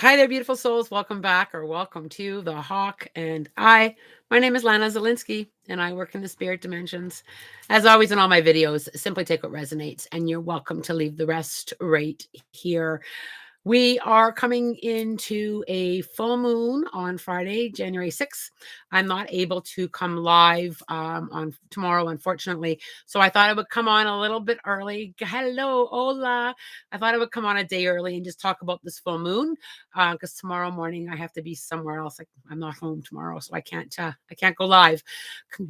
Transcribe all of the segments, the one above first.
Hi there, beautiful souls. Welcome back or welcome to The Hawk and I. My name is Lana Zelinsky, and I work in the spirit dimensions. As always in all my videos, simply take what resonates, and you're welcome to leave the rest right here. We are coming into a full moon on Friday, January 6th. I'm not able to come live on tomorrow, unfortunately. So I thought I would come on a little bit early. Hello, hola. I thought I would come on a day early and just talk about this full moon because tomorrow morning I have to be somewhere else. I'm not home tomorrow, so I can't go live.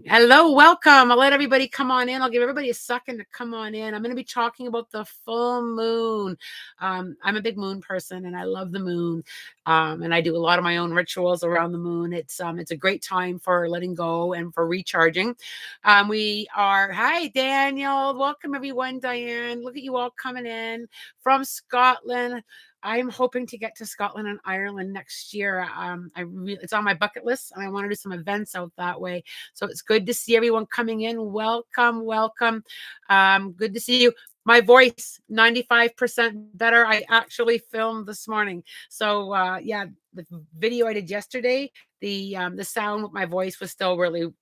Hello, welcome. I'll let everybody come on in. I'll give everybody a second to come on in. I'm going to be talking about the full moon. I'm a big moon person and I love the moon. And I do a lot of my own rituals around the moon. It's a great time for letting go and for recharging. Hi, Daniel. Welcome everyone, Diane. Look at you all coming in from Scotland. I'm hoping to get to Scotland and Ireland next year. It's on my bucket list, and I want to do some events out that way. So it's good to see everyone coming in. Welcome, welcome. Good to see you. My voice 95% better. I actually filmed this morning. So yeah, the video I did yesterday, the sound with my voice was still really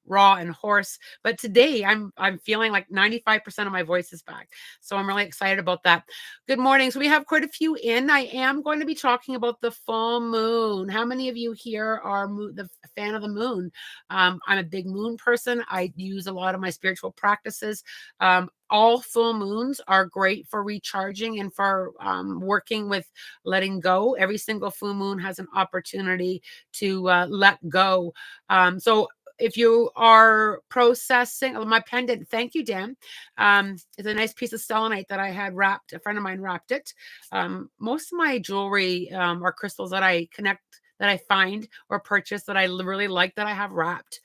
raw and hoarse. But today I'm feeling like 95% of my voice is back. So I'm really excited about that. Good morning. So we have quite a few in. I am going to be talking about the full moon. How many of you here are the fan of the moon? I'm a big moon person. I use a lot of my spiritual practices. All full moons are great for recharging and for working with letting go. Every single full moon has an opportunity to let go. So if you are processing my pendant, thank you, Dan. It's a nice piece of selenite that I had wrapped. A friend of mine wrapped it. Most of my jewelry are crystals that I find or purchase that I really like that I have wrapped.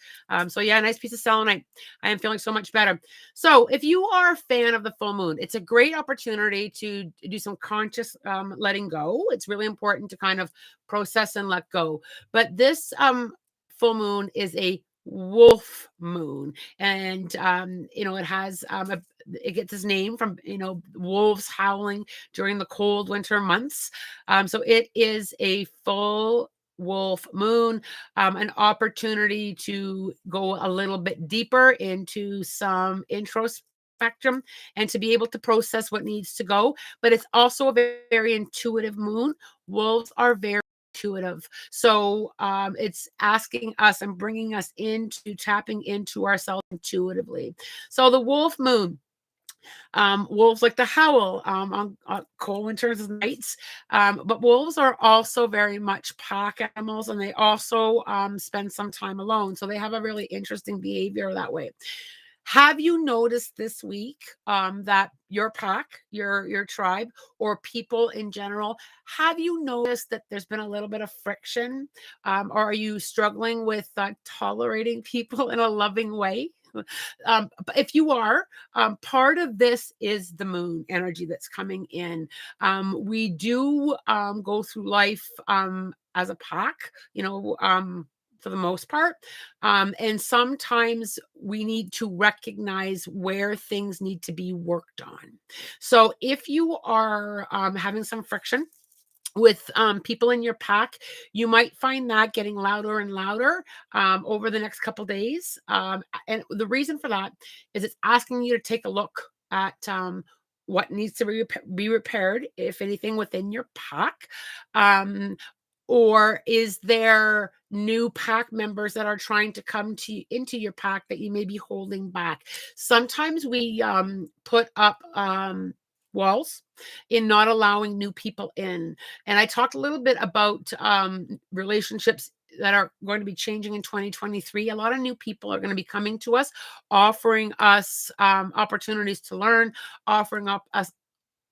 So yeah, nice piece of selenite. I am feeling so much better. So if you are a fan of the full moon, it's a great opportunity to do some conscious letting go. It's really important to kind of process and let go. But this full moon is a wolf moon, and it has it gets its name from wolves howling during the cold winter months. So it is a full wolf moon, an opportunity to go a little bit deeper into some introspection and to be able to process what needs to go. But it's also a very intuitive moon. Wolves are very intuitive. So it's asking us and bringing us into tapping into ourselves intuitively. So the wolf moon, wolves like to howl on cold winters and nights, but wolves are also very much pack animals, and they also spend some time alone. So they have a really interesting behavior that way. Have you noticed this week that your pack, your tribe, or people in general, have you noticed that there's been a little bit of friction? Or are you struggling with tolerating people in a loving way? But if you are, part of this is the moon energy that's coming in. We do go through life as a pack, for the most part. And sometimes we need to recognize where things need to be worked on. So if you are having some friction with people in your pack, you might find that getting louder and louder over the next couple days. And the reason for that is it's asking you to take a look at what needs to be repaired, if anything, within your pack. Or is there new pack members that are trying to come into your pack that you may be holding back? Sometimes we put up walls in not allowing new people in. And I talked a little bit about relationships that are going to be changing in 2023. A lot of new people are going to be coming to us, offering us opportunities to learn, offering up us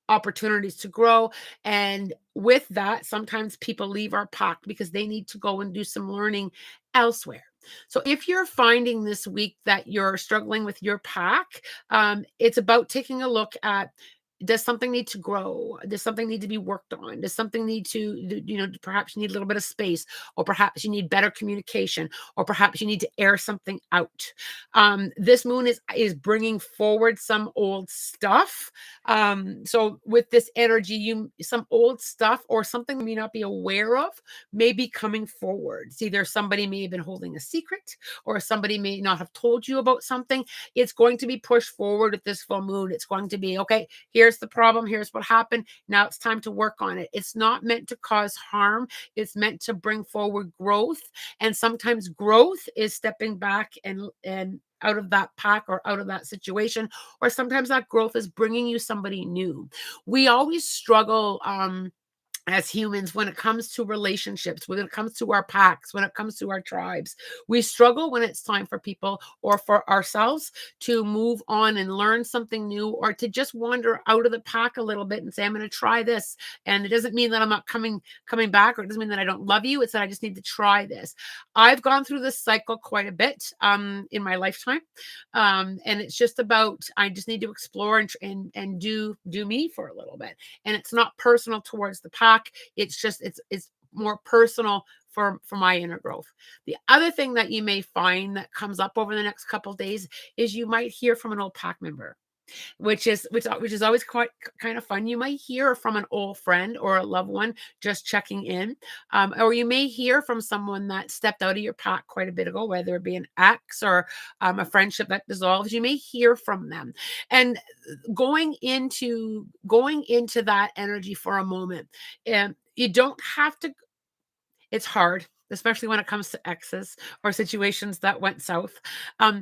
opportunities to grow. And with that, sometimes people leave our pack because they need to go and do some learning elsewhere. So if you're finding this week that you're struggling with your pack, it's about taking a look at, does something need to grow? Does something need to be worked on? Does something need to, perhaps you need a little bit of space, or perhaps you need better communication, or perhaps you need to air something out. This moon is bringing forward some old stuff. So with this energy, some old stuff or something you may not be aware of may be coming forward. It's either somebody may have been holding a secret, or somebody may not have told you about something. It's going to be pushed forward with this full moon. It's going to be, okay, here's the problem. Here's what happened. Now it's time to work on it. It's not meant to cause harm. It's meant to bring forward growth. And sometimes growth is stepping back and out of that pack or out of that situation, or sometimes that growth is bringing you somebody new. We always struggle as humans when it comes to relationships, when it comes to our packs, when it comes to our tribes. We struggle when it's time for people or for ourselves to move on and learn something new, or to just wander out of the pack a little bit and say, I'm going to try this. And it doesn't mean that I'm not coming back, or it doesn't mean that I don't love you. It's that I just need to try this. I've gone through this cycle quite a bit in my lifetime. And it's just about, I just need to explore and do me for a little bit. And it's not personal towards the pack. It's just, it's more personal for my inner growth. The other thing that you may find that comes up over the next couple of days is you might hear from an old pack member, which is always quite kind of fun. You might hear from an old friend or a loved one just checking in, or you may hear from someone that stepped out of your pack quite a bit ago, whether it be an ex or a friendship that dissolves. You may hear from them, and going into that energy for a moment, and you don't have to. It's hard, especially when it comes to exes or situations that went south.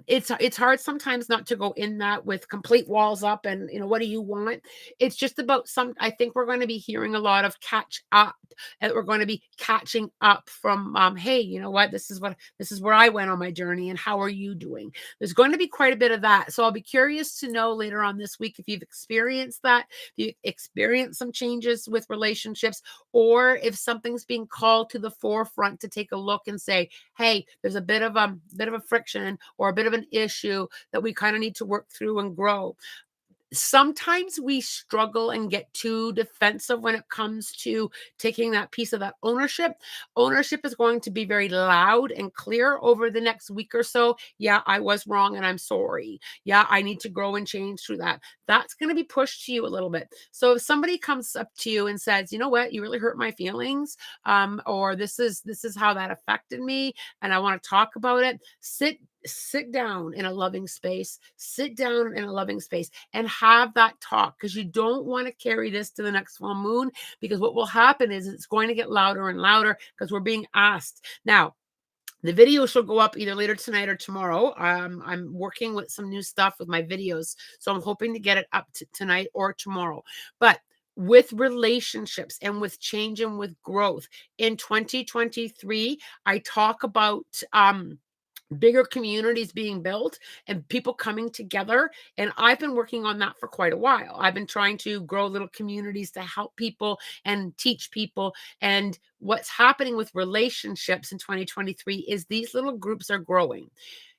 It's hard sometimes not to go in that with complete walls up and, what do you want? It's just about I think we're going to be hearing a lot of catch up, and we're going to be catching up from, hey, you know what? This is where I went on my journey, and how are you doing? There's going to be quite a bit of that. So I'll be curious to know later on this week if you've experienced that, if you experienced some changes with relationships, or if something's being called to the forefront to take a look and say, hey, there's a bit of a friction or a bit of an issue that we kind of need to work through and grow. Sometimes we struggle and get too defensive when it comes to taking that piece of that ownership. Ownership is going to be very loud and clear over the next week or so. Yeah, I was wrong and I'm sorry. Yeah, I need to grow and change through that. That's going to be pushed to you a little bit. So if somebody comes up to you and says, you know what, you really hurt my feelings, or this is how that affected me, and I want to talk about it, sit down in a loving space, and have that talk, because you don't want to carry this to the next full moon, because what will happen is it's going to get louder and louder because we're being asked. Now, the video shall go up either later tonight or tomorrow. I'm working with some new stuff with my videos, so I'm hoping to get it up tonight or tomorrow. But with relationships and with change and with growth in 2023, I talk about bigger communities being built and people coming together. And I've been working on that for quite a while. I've been trying to grow little communities to help people and teach people. And what's happening with relationships in 2023 is these little groups are growing.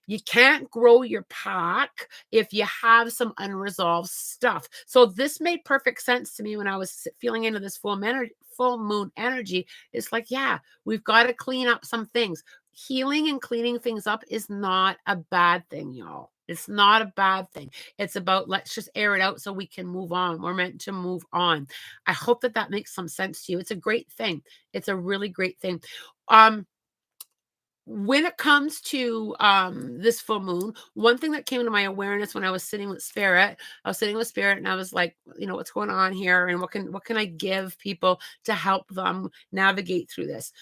You can't grow your pack if you have some unresolved stuff. So this made perfect sense to me when I was feeling into this full moon energy. It's like, yeah, we've got to clean up some things. Healing and cleaning things up is not a bad thing, y'all. It's not a bad thing. It's about, let's just air it out so we can move on. We're meant to move on. I hope that makes some sense to you. It's a great thing. It's a really great thing. When it comes to this full moon, one thing that came to my awareness when I was sitting with spirit, and I was like, what's going on here, and what can I give people to help them navigate through this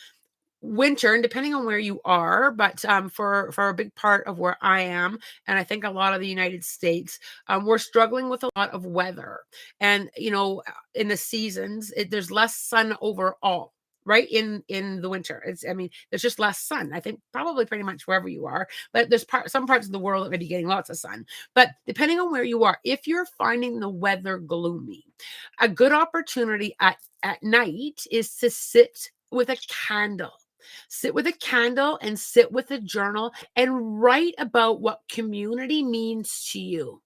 winter, and depending on where you are, but for a big part of where I am, and I think a lot of the United States, we're struggling with a lot of weather. And in the seasons, there's less sun overall, right? In the winter, there's just less sun. I think probably pretty much wherever you are, but there's some parts of the world that may be getting lots of sun. But depending on where you are, if you're finding the weather gloomy, a good opportunity at night is to sit with a candle. Sit with a candle and sit with a journal and write about what community means to you.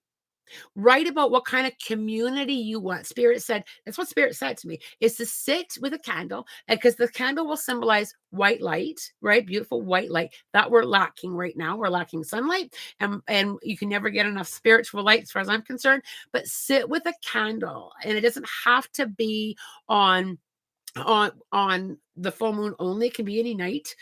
Write about what kind of community you want. Spirit said, that's what Spirit said to me, is to sit with a candle, and because the candle will symbolize white light, right? Beautiful white light that we're lacking right now. We're lacking sunlight, and you can never get enough spiritual light as far as I'm concerned. But sit with a candle, and it doesn't have to be on the full moon only. It can be any night,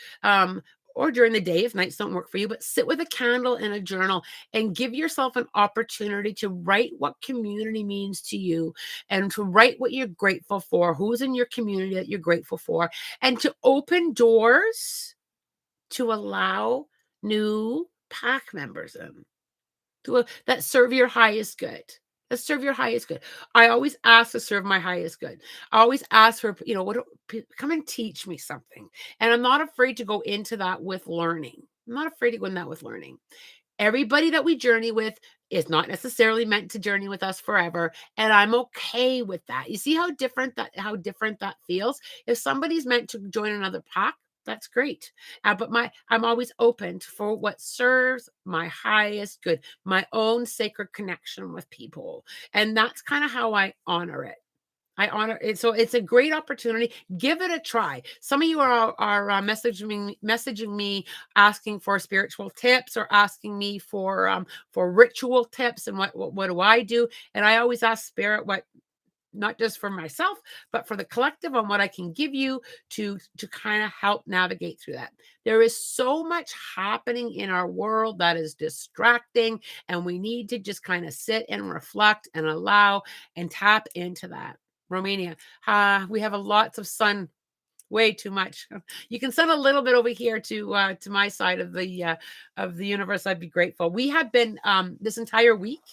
or during the day if nights don't work for you. But sit with a candle and a journal and give yourself an opportunity to write what community means to you, and to write what you're grateful for, who's in your community that you're grateful for, and to open doors to allow new pack members in that serve your highest good. That serve your highest good. I always ask to serve my highest good. I always ask for, come and teach me something. And I'm not afraid to go into that with learning. I'm not afraid to go in that with learning. Everybody that we journey with is not necessarily meant to journey with us forever, and I'm okay with that. You see how different that feels? If somebody's meant to join another pack, that's great. But I'm always open for what serves my highest good, my own sacred connection with people. And that's kind of how I honor it. I honor it. So it's a great opportunity. Give it a try. Some of you are messaging me asking for spiritual tips, or asking me for ritual tips, and what do I do? And I always ask Spirit, what, not just for myself, but for the collective, on what I can give you to kind of help navigate through that. There is so much happening in our world that is distracting, and we need to just kind of sit and reflect and allow and tap into that. Romania, we have lots of sun. Way too much. You can send a little bit over here to my side of the universe. I'd be grateful. We have been this entire week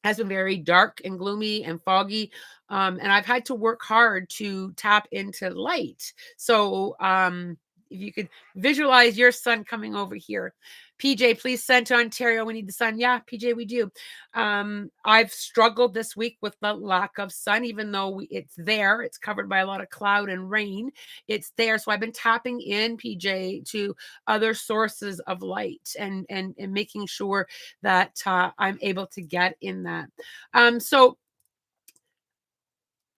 has been very dark and gloomy and foggy. And I've had to work hard to tap into light. So if you could visualize your sun coming over here. PJ, please send to Ontario. We need the sun. Yeah, PJ, we do. I've struggled this week with the lack of sun, even though it's there. It's covered by a lot of cloud and rain. It's there. So I've been tapping in, PJ, to other sources of light, and making sure that I'm able to get in that. So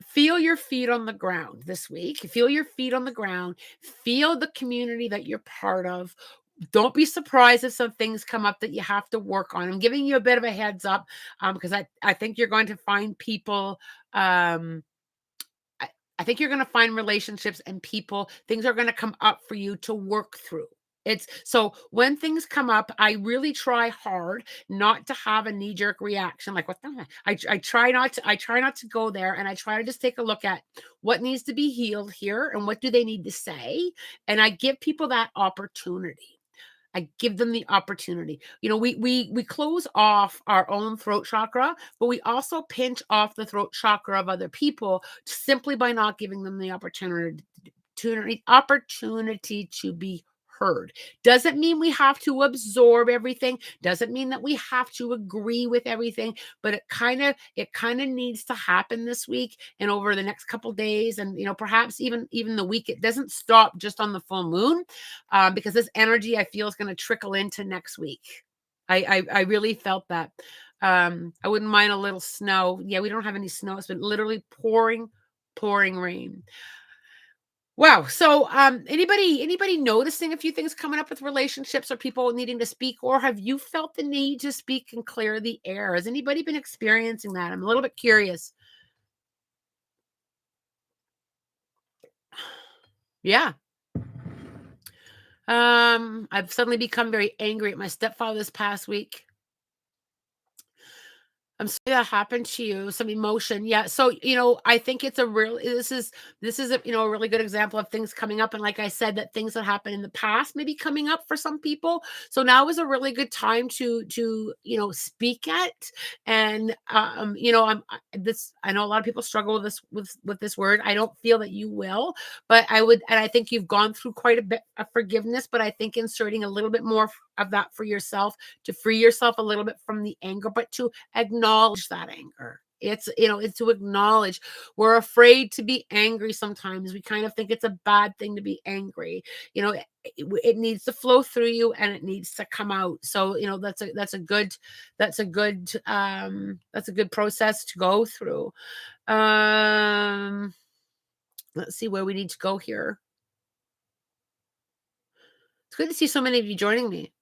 feel your feet on the ground this week. Feel your feet on the ground. Feel the community that you're part of. Don't be surprised if some things come up that you have to work on. I'm giving you a bit of a heads up, because I think you're going to find people. I think you're going to find relationships and people. Things are going to come up for you to work through. It's so when things come up, I really try hard not to have a knee-jerk reaction. Like, what the heck? I try not to go there, and I try to just take a look at what needs to be healed here and what do they need to say. And I give people that opportunity. I give them the opportunity. We close off our own throat chakra, but we also pinch off the throat chakra of other people simply by not giving them the opportunity to be heard. Doesn't mean we have to absorb everything. Doesn't mean that we have to agree with everything, but it kind of needs to happen this week and over the next couple days, and perhaps even the week. It doesn't stop just on the full moon, because this energy, I feel, is going to trickle into next week. I really felt that. I wouldn't mind a little snow. Yeah, we don't have any snow. It's been literally pouring rain. Wow. So, anybody noticing a few things coming up with relationships, or people needing to speak, or have you felt the need to speak and clear the air? Has anybody been experiencing that? I'm a little bit curious. Yeah. I've suddenly become very angry at my stepfather this past week. I'm sorry that happened to you, some emotion. Yeah. So, I think it's this is a really good example of things coming up. And like I said, that things that happened in the past may be coming up for some people. So now is a really good time to speak it. And I know a lot of people struggle with this word. I don't feel that you will, but and I think you've gone through quite a bit of forgiveness, but I think inserting a little bit more of that for yourself, to free yourself a little bit from the anger, but to acknowledge that anger. It's to acknowledge. We're afraid to be angry sometimes. We kind of think it's a bad thing to be angry. It needs to flow through you and it needs to come out. So, that's a good process to go through. Let's see where we need to go here. It's good to see so many of you joining me.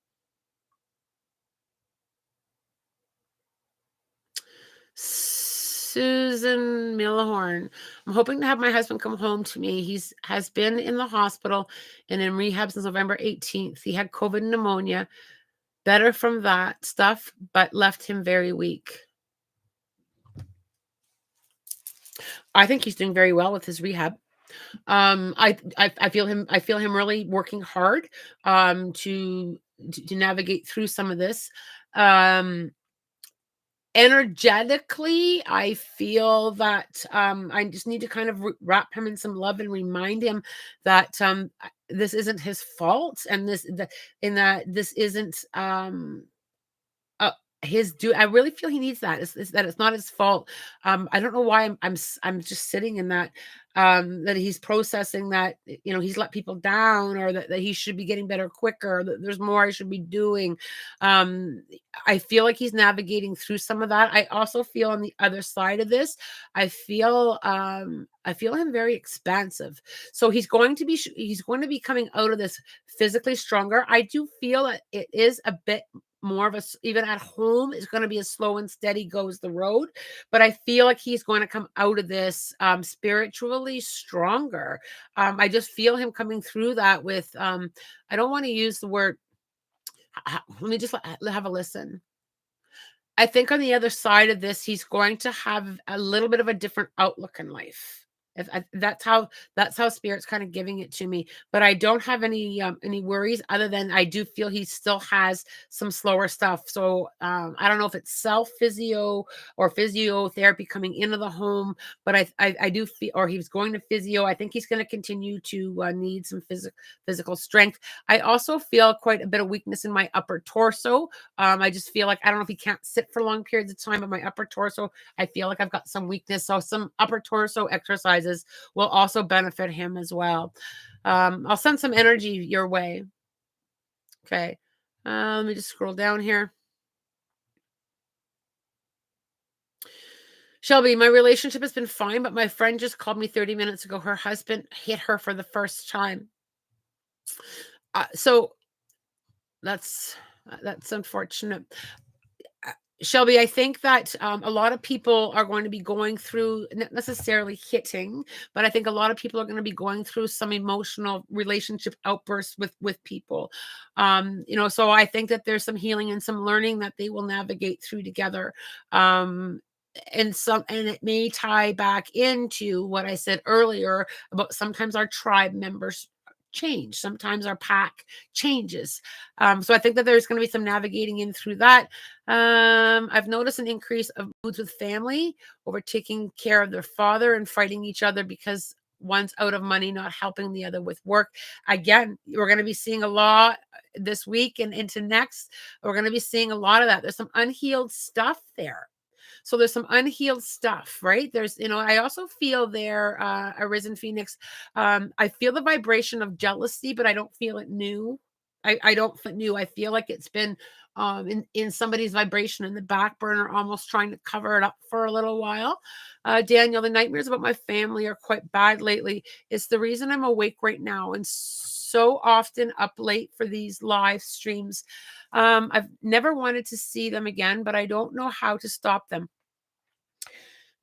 Susan Millhorn. I'm hoping to have my husband come home to me. Has been in the hospital and in rehab since November 18th. He had COVID pneumonia. Better from that stuff, but left him very weak. I think he's doing very well with his rehab. I feel him really working hard to navigate through some of this. Energetically, I feel that I just need to kind of wrap him in some love and remind him that this isn't his fault, and that this isn't uh, I really feel he needs that. Is that it's not his fault. I don't know why I'm just sitting in that, that he's processing that, he's let people down, or that he should be getting better quicker, that there's more I should be doing. I feel like he's navigating through some of that. I also feel on the other side of this, I feel him very expansive. So he's going to be coming out of this physically stronger. I do feel that it is a bit more of even at home, it's going to be a slow and steady goes the road, but I feel like he's going to come out of this spiritually stronger. I just feel him coming through that with I don't want to use the word, let me just have a listen. I think on the other side of this, he's going to have a little bit of a different outlook in life. That's how spirit's kind of giving it to me. But I don't have any worries, other than I do feel he still has some slower stuff. So I don't know if it's self physio or physiotherapy coming into the home, but I do feel, or he's going to physio. I think he's going to continue to need some physical strength. I also feel quite a bit of weakness in my upper torso. I just feel like, I don't know if he can't sit for long periods of time, but my upper torso, I feel like I've got some weakness. So some upper torso exercises will also benefit him as well. I'll send some energy your way. Okay. Let me just scroll down here. Shelby, my relationship has been fine, but my friend just called me 30 minutes ago. Her husband hit her for the first time. So that's unfortunate. Shelby, I think that a lot of people are going to be going through, not necessarily hitting, but I think a lot of people are going to be going through some emotional relationship outbursts with people. So I think that there's some healing and some learning that they will navigate through together. And it may tie back into what I said earlier about sometimes our tribe members change. Sometimes our pack changes. So I think that there's going to be some navigating in through that. I've noticed an increase of moods with family over taking care of their father and fighting each other because one's out of money, not helping the other with work. Again, we're going to be seeing a lot this week and into next. We're going to be seeing a lot of that. There's some unhealed stuff there. So there's some unhealed stuff, right? I also feel there, Arisen Phoenix. I feel the vibration of jealousy, but I don't feel it new. I don't feel it new. I feel like it's been in somebody's vibration in the back burner, almost trying to cover it up for a little while. Daniel, the nightmares about my family are quite bad lately. It's the reason I'm awake right now and so often up late for these live streams. I've never wanted to see them again, but I don't know how to stop them.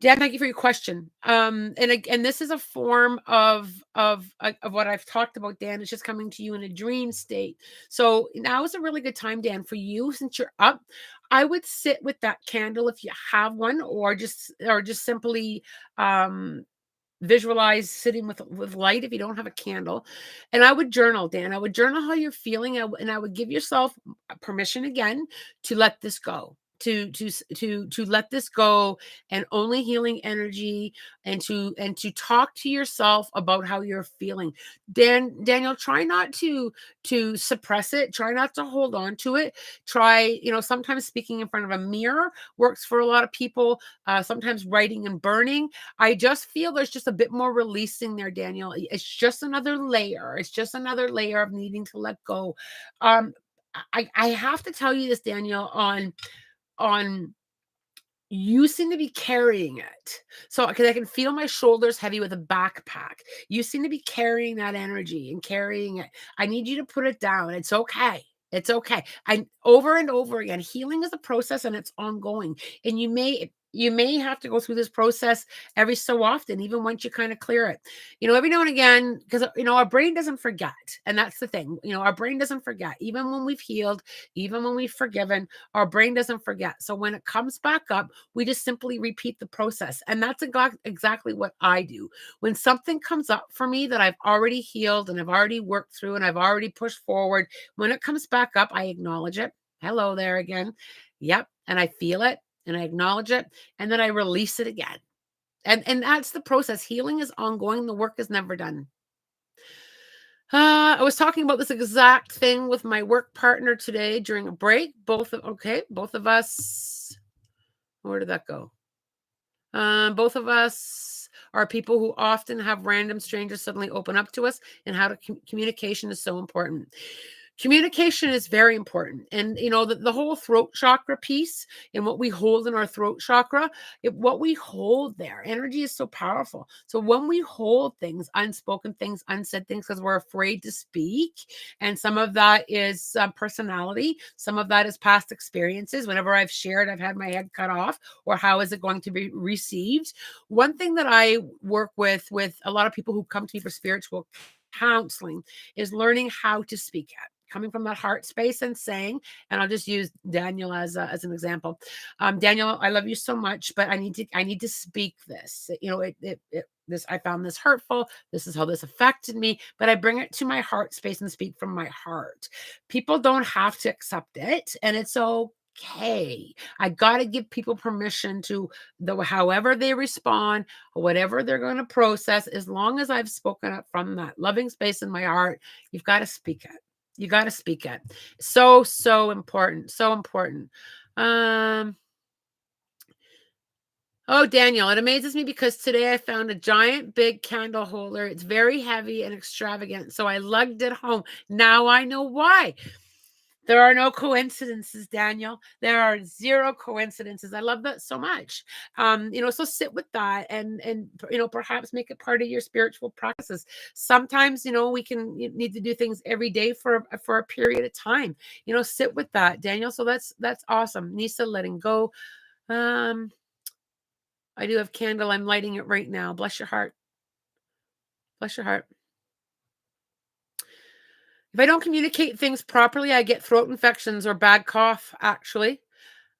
Dan, thank you for your question. And this is a form of what I've talked about, Dan. It's just coming to you in a dream state. So now is a really good time, Dan, for you, since you're up. I would sit with that candle if you have one, or just simply visualize sitting with light if you don't have a candle. And I would journal, Dan. I would journal how you're feeling, and I would give yourself permission again to let this go, to let this go, and only healing energy, and to talk to yourself about how you're feeling. Daniel, try not to suppress it. Try not to hold on to it. Try, sometimes speaking in front of a mirror works for a lot of people. Sometimes writing and burning. I just feel there's just a bit more releasing there, Daniel. It's just another layer. It's just another layer of needing to let go. Um, I have to tell you this, Daniel, on you seem to be carrying it. So, because I can feel my shoulders heavy with a backpack. You seem to be carrying that energy and carrying it. I need you to put it down. It's okay. It's okay. I over and over again, healing is a process and it's ongoing. And you may have to go through this process every so often, even once you kind of clear it. Every now and again, because our brain doesn't forget. And that's the thing. Our brain doesn't forget. Even when we've healed, even when we've forgiven, our brain doesn't forget. So when it comes back up, we just simply repeat the process. And that's exactly what I do. When something comes up for me that I've already healed and I've already worked through and I've already pushed forward, when it comes back up, I acknowledge it. Hello there again. Yep. And I feel it and I acknowledge it, and then I release it again. And that's the process. Healing is ongoing. The work is never done. I was talking about this exact thing with my work partner today during a break. Both of us. Where did that go? Both of us are people who often have random strangers suddenly open up to us, and how to communication is so important. Communication is very important. And, the whole throat chakra piece and what we hold in our throat chakra, what we hold there, energy is so powerful. So when we hold things, unspoken things, unsaid things, because we're afraid to speak, and some of that is personality, some of that is past experiences. Whenever I've shared, I've had my head cut off, or how is it going to be received? One thing that I work with a lot of people who come to me for spiritual counseling is learning how to speak at coming from that heart space and saying, and I'll just use Daniel as an example. Daniel, I love you so much, but I need to speak this. This, I found this hurtful. This is how this affected me, but I bring it to my heart space and speak from my heart. People don't have to accept it, and it's okay. I got to give people permission to, however they respond, or whatever they're going to process, as long as I've spoken up from that loving space in my heart. You've got to speak it. You got to speak it. So important. So important. Oh, Daniel, it amazes me because today I found a giant big candle holder. It's very heavy and extravagant, so I lugged it home. Now I know why. There are no coincidences, Daniel. There are zero coincidences. I love that so much. So sit with that, and perhaps make it part of your spiritual practices. Sometimes, you need to do things every day for a period of time. Sit with that, Daniel. So that's awesome. Nisa, letting go. I do have candle. I'm lighting it right now. Bless your heart. Bless your heart. If I don't communicate things properly, I get throat infections or bad cough, actually.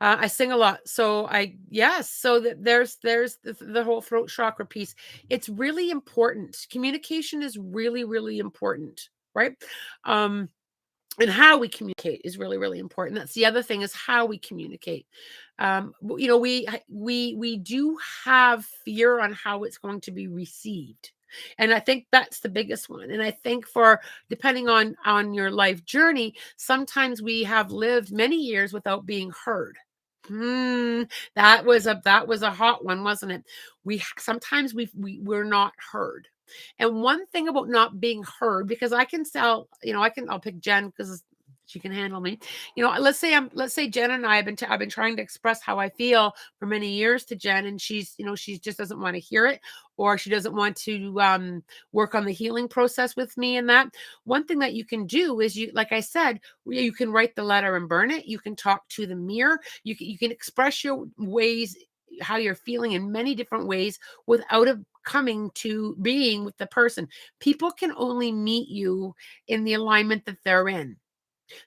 I sing a lot. So yes. So there's the whole throat chakra piece. It's really important. Communication is really, really important, right? And how we communicate is really, really important. That's the other thing, is how we communicate. We do have fear on how it's going to be received. And I think that's the biggest one. And I think, for depending on your life journey, sometimes we have lived many years without being heard. That was a hot one, wasn't it? Sometimes we're not heard. And one thing about not being heard, because I can tell, I'll pick Jen because she can handle me. Let's say Jen and I I've been trying to express how I feel for many years to Jen, and she just doesn't want to hear it, or she doesn't want to work on the healing process with me. And that one thing that you can do is, like I said, you can write the letter and burn it. You can talk to the mirror. You can express your ways, how you're feeling, in many different ways, without coming to being with the person. People can only meet you in the alignment that they're in.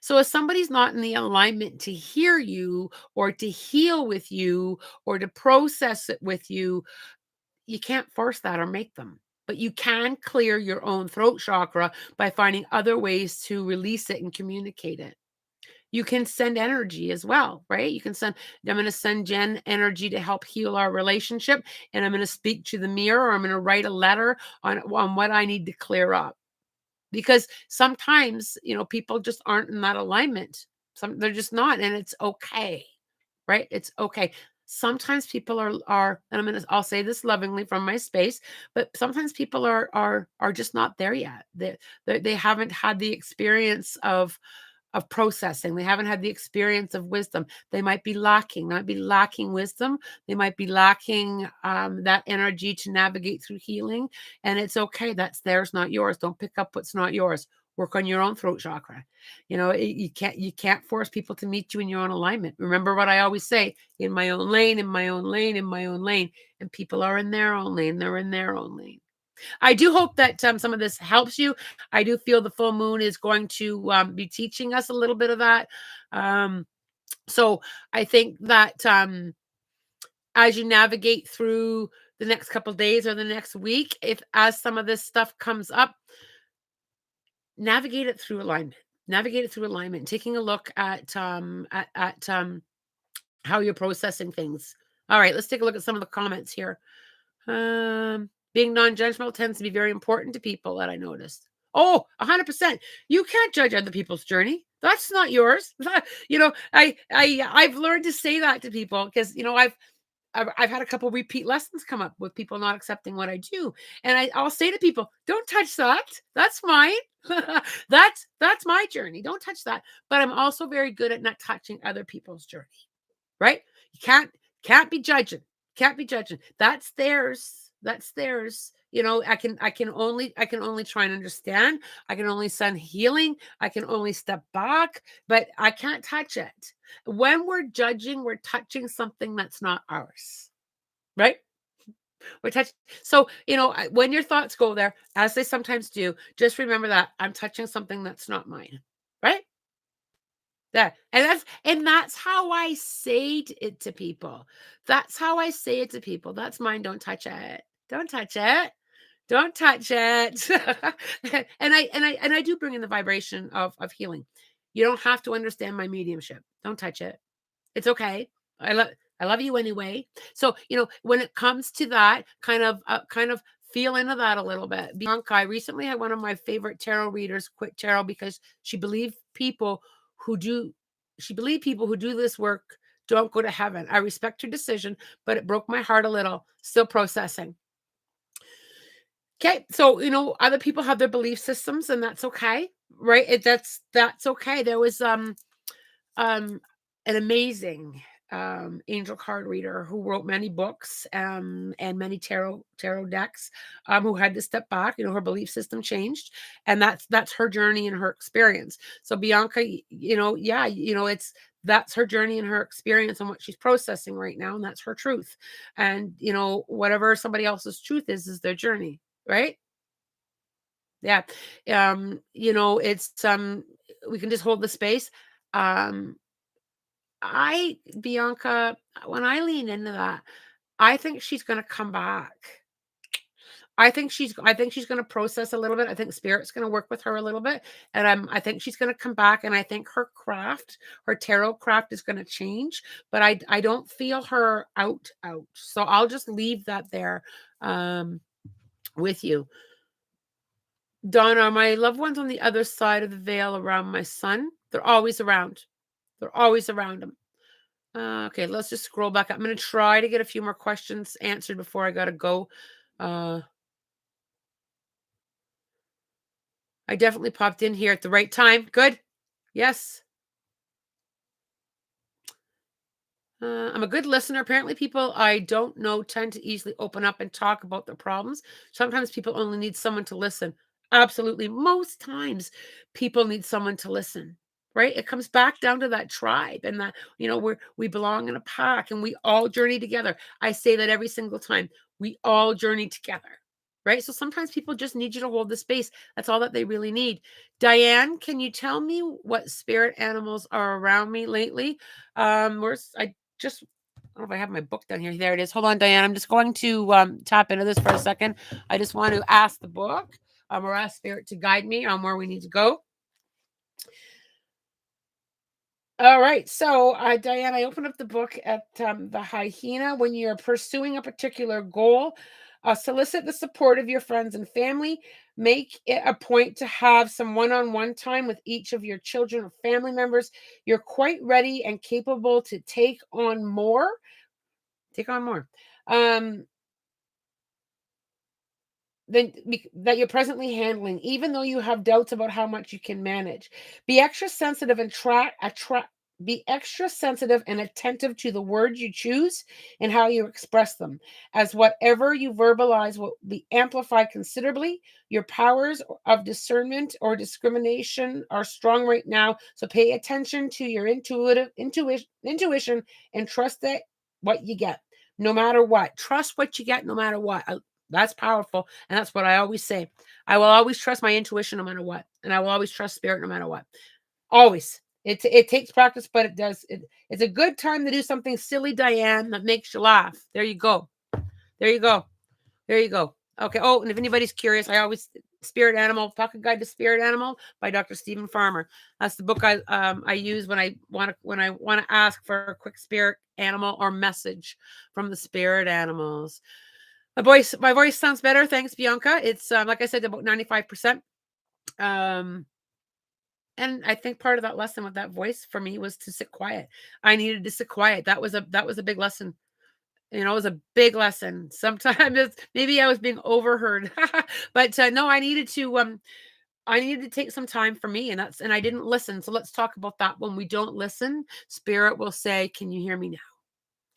So if somebody's not in the alignment to hear you, or to heal with you, or to process it with you, you can't force that or make them. But you can clear your own throat chakra by finding other ways to release it and communicate it. You can send energy as well, right? You can send, I'm going to send Jen energy to help heal our relationship. And I'm going to speak to the mirror, or I'm going to write a letter on what I need to clear up. Because sometimes, people just aren't in that alignment. They're just not, and it's okay, right? It's okay. Sometimes people are, and I'll say this lovingly from my space, but sometimes people are just not there yet. They haven't had the experience of processing. They haven't had the experience of wisdom. They might be lacking. They might be lacking wisdom. They might be lacking that energy to navigate through healing. And it's okay. That's theirs, not yours. Don't pick up what's not yours. Work on your own throat chakra. You can't force people to meet you in your own alignment. Remember what I always say: in my own lane, in my own lane, in my own lane. And people are in their own lane. They're in their own lane. I do hope that some of this helps you. I do feel the full moon is going to be teaching us a little bit of that. So I think that as you navigate through the next couple of days or the next week, as some of this stuff comes up, navigate it through alignment. Navigate it through alignment. Taking a look at how you're processing things. All right, let's take a look at some of the comments here. Being non-judgmental tends to be very important to people, that I noticed. Oh, 100%. You can't judge other people's journey. That's not yours. I've learned to say that to people because, I've had a couple repeat lessons come up with people not accepting what I do. And I'll say to people, don't touch that. That's mine. That's my journey. Don't touch that. But I'm also very good at not touching other people's journey, right? You can't be judging. Can't be judging. That's theirs. That's theirs. I can only try and understand. I can only send healing. I can only step back, but I can't touch it. When we're judging, we're touching something that's not ours, right? We're touching. So, when your thoughts go there, as they sometimes do, just remember that I'm touching something that's not mine, right? Yeah. And that's how I say it to people. That's how I say it to people. That's mine. Don't touch it. Don't touch it. Don't touch it. and I do bring in the vibration of healing. You don't have to understand my mediumship. Don't touch it. It's okay. I love you anyway. So, when it comes to that, kind of feel into that a little bit. Bianca, I recently had one of my favorite tarot readers quit tarot because she believed people who do this work don't go to heaven. I respect her decision, but it broke my heart a little. Still processing. Okay, so other people have their belief systems, and that's okay, right? That's okay. There was an amazing angel card reader who wrote many books and many tarot decks, who had to step back. Her belief system changed, and that's her journey and her experience. So Bianca, that's her journey and her experience and what she's processing right now, and that's her truth. And whatever somebody else's truth is their journey, right? Yeah. It's we can just hold the space. Bianca, when I lean into that, I think she's going to come back. I think she's going to process a little bit. I think spirit's going to work with her a little bit. And I think she's going to come back. And I think her tarot craft is going to change, but I don't feel her out. So I'll just leave that there, with you. Donna, my loved ones on the other side of the veil around my son. They're always around. They're always around him. Okay, let's just scroll back. I'm going to try to get a few more questions answered before I got to go. I definitely popped in here at the right time. Good. Yes. I'm a good listener. Apparently, people I don't know tend to easily open up and talk about their problems. Sometimes people only need someone to listen. Absolutely. Most times, people need someone to listen. Right? It comes back down to that tribe and that, we belong in a pack and we all journey together. I say that every single time. We all journey together. Right? So sometimes people just need you to hold the space. That's all that they really need. Diane, can you tell me what spirit animals are around me lately? I don't know if I have my book down here. There it is. Hold on, Diane. I'm just going to tap into this for a second. I just want to ask the book or ask spirit to guide me on where we need to go. All right. So, Diane, I opened up the book at the hyena. When you're pursuing a particular goal, solicit the support of your friends and family. Make it a point to have some one on one time with each of your children or family members. You're quite ready and capable to take on more. Take on more. Um, that you're presently handling, even though you have doubts about how much you can manage. Be extra sensitive and be extra sensitive and attentive to the words you choose and how you express them, as whatever you verbalize will be amplified considerably. Your powers of discernment or discrimination are strong right now, so pay attention to your intuition and trust that what you get, no matter what. Trust what you get, no matter what. That's powerful. And that's what I always say. I will always trust my intuition no matter what. And I will always trust spirit no matter what. Always. It takes practice, but it does. It's a good time to do something silly, Diane, that makes you laugh. There you go. There you go. There you go. Okay. Oh, and if anybody's curious, I always Spirit Animal, Pocket Guide to Spirit Animal by Dr. Stephen Farmer. That's the book I use when I want to ask for a quick spirit animal or message from the spirit animals. My voice sounds better. Thanks, Bianca. It's like I said, about 95%. And I think part of that lesson with that voice for me was to sit quiet. I needed to sit quiet. That was a big lesson. You know, it was a big lesson. Sometimes maybe I was being overheard, but no, I needed to take some time for me, and I didn't listen. So let's talk about that. When we don't listen, spirit will say, "Can you hear me now?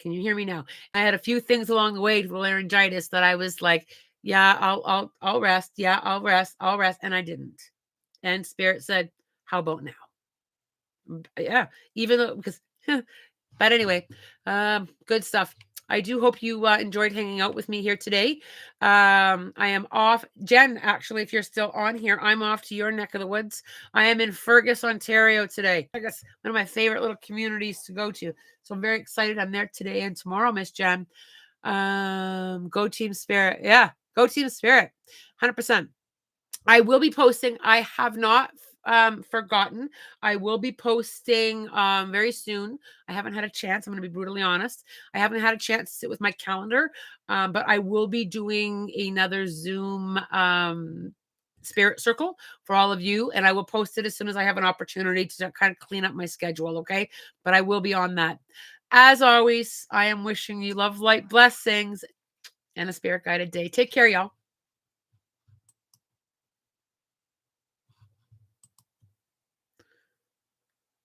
Can you hear me now?" I had a few things along the way with laryngitis that I was like, "Yeah, I'll rest. Yeah, I'll rest," and I didn't. And spirit said, "How about now?" Yeah, even though because, but anyway, good stuff. I do hope you enjoyed hanging out with me here today. I am off. Jen, actually, if you're still on here, I'm off to your neck of the woods. I am in Fergus, Ontario today. I guess one of my favorite little communities to go to. So I'm very excited. I'm there today and tomorrow, Miss Jen. Go Team Spirit. Yeah, go Team Spirit. 100%. I will be posting. I have not forgotten. I will be posting very soon. I haven't had a chance. I'm going to be brutally honest. I haven't had a chance to sit with my calendar, but I will be doing another Zoom spirit circle for all of you, and I will post it as soon as I have an opportunity to kind of clean up my schedule. Okay, but I will be on that. As always, I am wishing you love, light, blessings, and a spirit guided day. Take care, y'all.